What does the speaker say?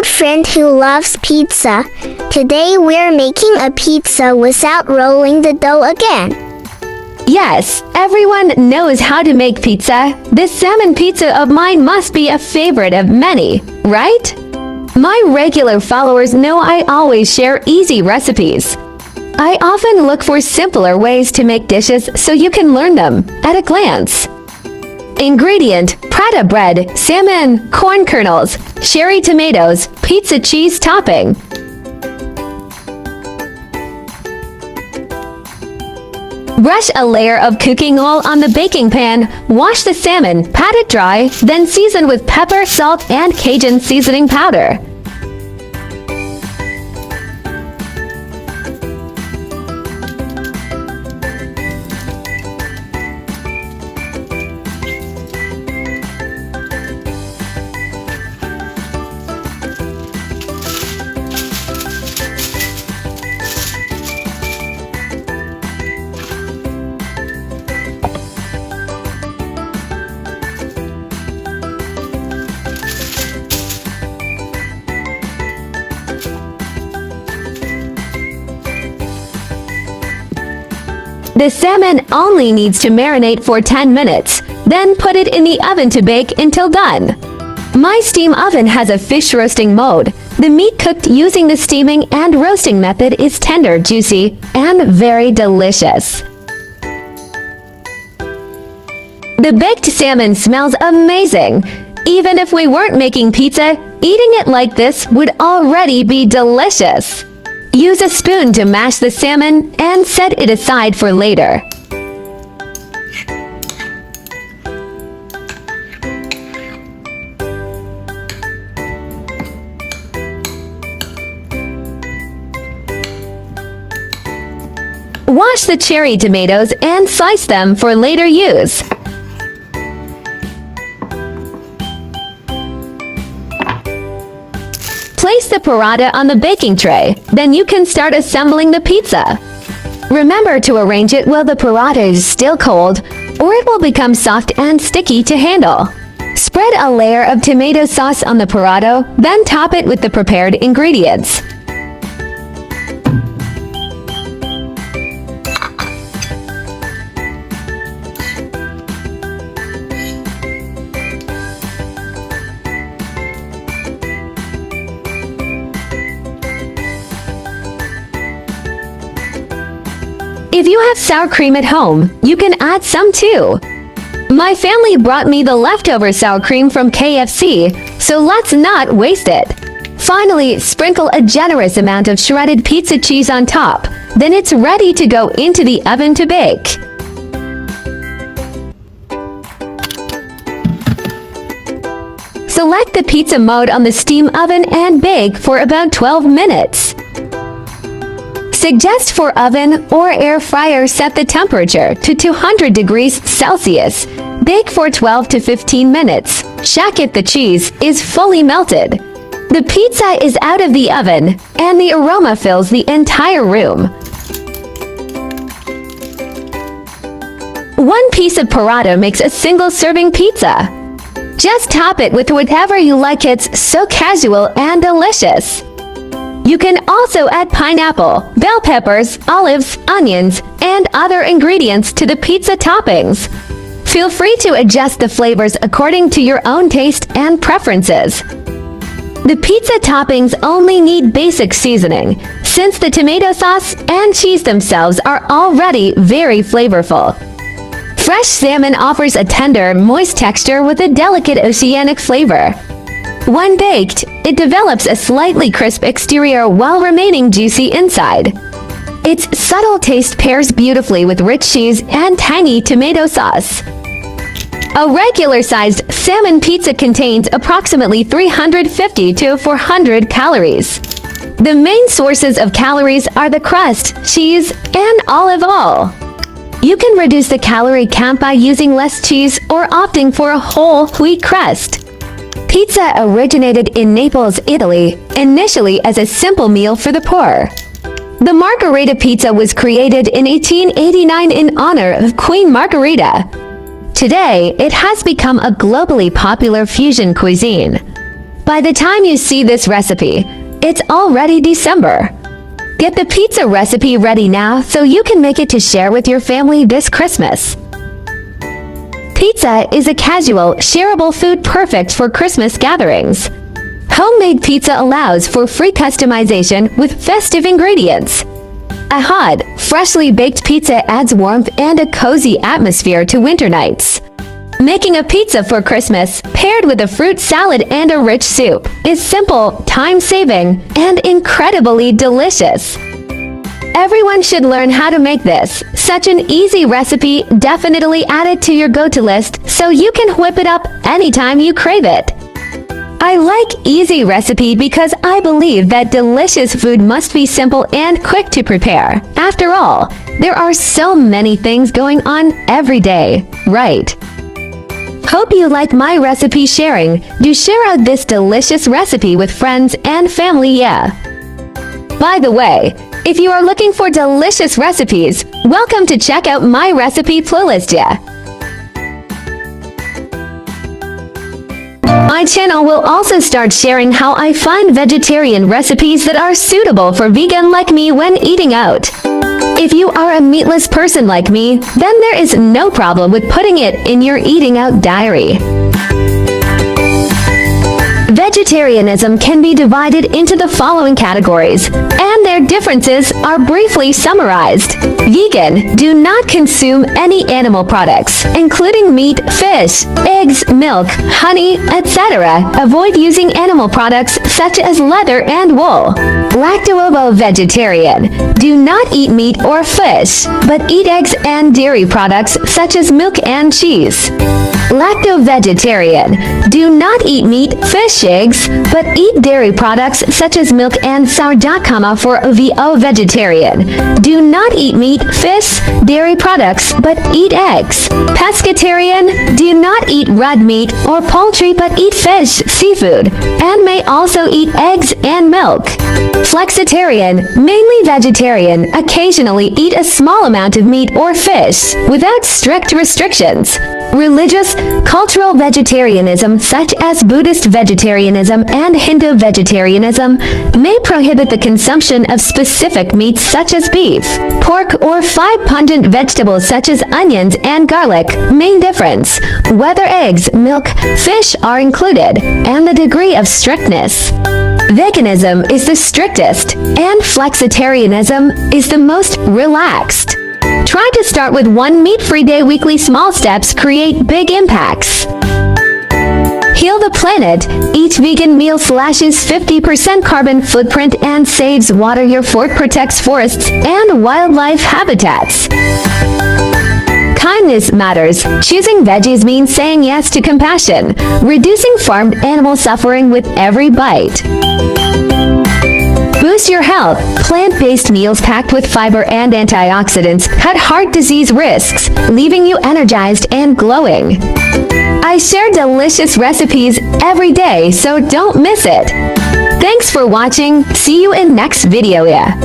old friend who loves pizza. Today we're making a pizza without rolling the dough again. Yes, everyone knows how to make pizza. This salmon pizza of mine must be a favorite of many, right? My regular followers know I always share easy recipes. I often look for simpler ways to make dishes so you can learn them at a glance. Ingredient: Prata bread, salmon, corn kernels, cherry tomatoes, pizza cheese topping. Brush a layer of cooking oil on the baking pan, wash the salmon, pat it dry, then season with pepper, salt, and Cajun seasoning powder. The salmon only needs to marinate for 10 minutes, then put it in the oven to bake until done. My steam oven has a fish roasting mode. The meat cooked using the steaming and roasting method is tender, juicy, and very delicious. The baked salmon smells amazing. Even if we weren't making pizza, eating it like this would already be delicious. Use a spoon to mash the salmon and set it aside for later. Wash the cherry tomatoes and slice them for later use. Place the paratha on the baking tray, then you can start assembling the pizza. Remember to arrange it while the paratha is still cold, or it will become soft and sticky to handle. Spread a layer of tomato sauce on the paratha, then top it with the prepared ingredients. If you have sour cream at home, you can add some too. My family brought me the leftover sour cream from KFC, so let's not waste it. Finally, sprinkle a generous amount of shredded pizza cheese on top. Then it's ready to go into the oven to bake. Select the pizza mode on the steam oven and bake for about 12 minutes. Suggest for oven or air fryer, set the temperature to 200 degrees Celsius. Bake for 12 to 15 minutes. Check if the cheese is fully melted. The pizza is out of the oven, and the aroma fills the entire room. One piece of paratha makes a single serving pizza. Just top it with whatever you like. It's so casual and delicious. You can also add pineapple, bell peppers, olives, onions, and other ingredients to the pizza toppings. Feel free to adjust the flavors according to your own taste and preferences. The pizza toppings only need basic seasoning, since the tomato sauce and cheese themselves are already very flavorful. Fresh salmon offers a tender, moist texture with a delicate oceanic flavor. When baked, it develops a slightly crisp exterior while remaining juicy inside. Its subtle taste pairs beautifully with rich cheese and tangy tomato sauce. A regular-sized salmon pizza contains approximately 350 to 400 calories. The main sources of calories are the crust, cheese, and olive oil. You can reduce the calorie count by using less cheese or opting for a whole wheat crust. Pizza originated in Naples, Italy, initially as a simple meal for the poor. The Margherita pizza was created in 1889 in honor of Queen Margherita. Today, it has become a globally popular fusion cuisine. By the time you see this recipe, it's already December. Get the pizza recipe ready now so you can make it to share with your family this Christmas. Pizza is a casual, shareable food perfect for Christmas gatherings. Homemade pizza allows for free customization with festive ingredients. A hot, freshly baked pizza adds warmth and a cozy atmosphere to winter nights. Making a pizza for Christmas, paired with a fruit salad and a rich soup, is simple, time-saving, and incredibly delicious. Everyone should learn how to make this. Such an easy recipe, definitely add it to your go-to list so you can whip it up anytime you crave it. I like easy recipe because I believe that delicious food must be simple and quick to prepare. After all, there are so many things going on every day, right? Hope you like my recipe sharing. Do share out this delicious recipe with friends and family, yeah. By the way, if you are looking for delicious recipes, welcome to check out my recipe playlist, yeah. My channel will also start sharing how I find vegetarian recipes that are suitable for vegan like me when eating out. If you are a meatless person like me, then there is no problem with putting it in your eating out diary. Vegetarianism can be divided into the following categories, and their differences are briefly summarized. Vegan, do not consume any animal products, including meat, fish, eggs, milk, honey, etc. Avoid using animal products such as leather and wool. Lacto-ovo-vegetarian, do not eat meat or fish, but eat eggs and dairy products such as milk and cheese. Lacto-vegetarian, do not eat meat, fish, eggs, but eat dairy products such as milk and sourdough, for ovo-vegetarian. Do not eat meat, fish, dairy products, but eat eggs. Pescatarian, do not eat red meat or poultry but eat fish, seafood, and may also eat eggs and milk. Flexitarian, mainly vegetarian, occasionally eat a small amount of meat or fish, without strict restrictions. Religious, cultural vegetarianism such as Buddhist vegetarianism and Hindu vegetarianism may prohibit the consumption of specific meats such as beef, pork, or 5 pungent vegetables such as onions and garlic. Main difference: whether eggs, milk, fish are included, and the degree of strictness. Veganism is the strictest, and flexitarianism is the most relaxed. Try to start with one meat-free day. Weekly small steps create big impacts. Heal the planet. Each vegan meal slashes 50% carbon footprint and saves water. Your fork protects forests and wildlife habitats. Kindness matters. Choosing veggies means saying yes to compassion, reducing farmed animal suffering with every bite. Boost your health. Plant-based meals packed with fiber and antioxidants cut heart disease risks, leaving you energized and glowing. I share delicious recipes every day, so don't miss it. Thanks for watching. See you in next video, yeah.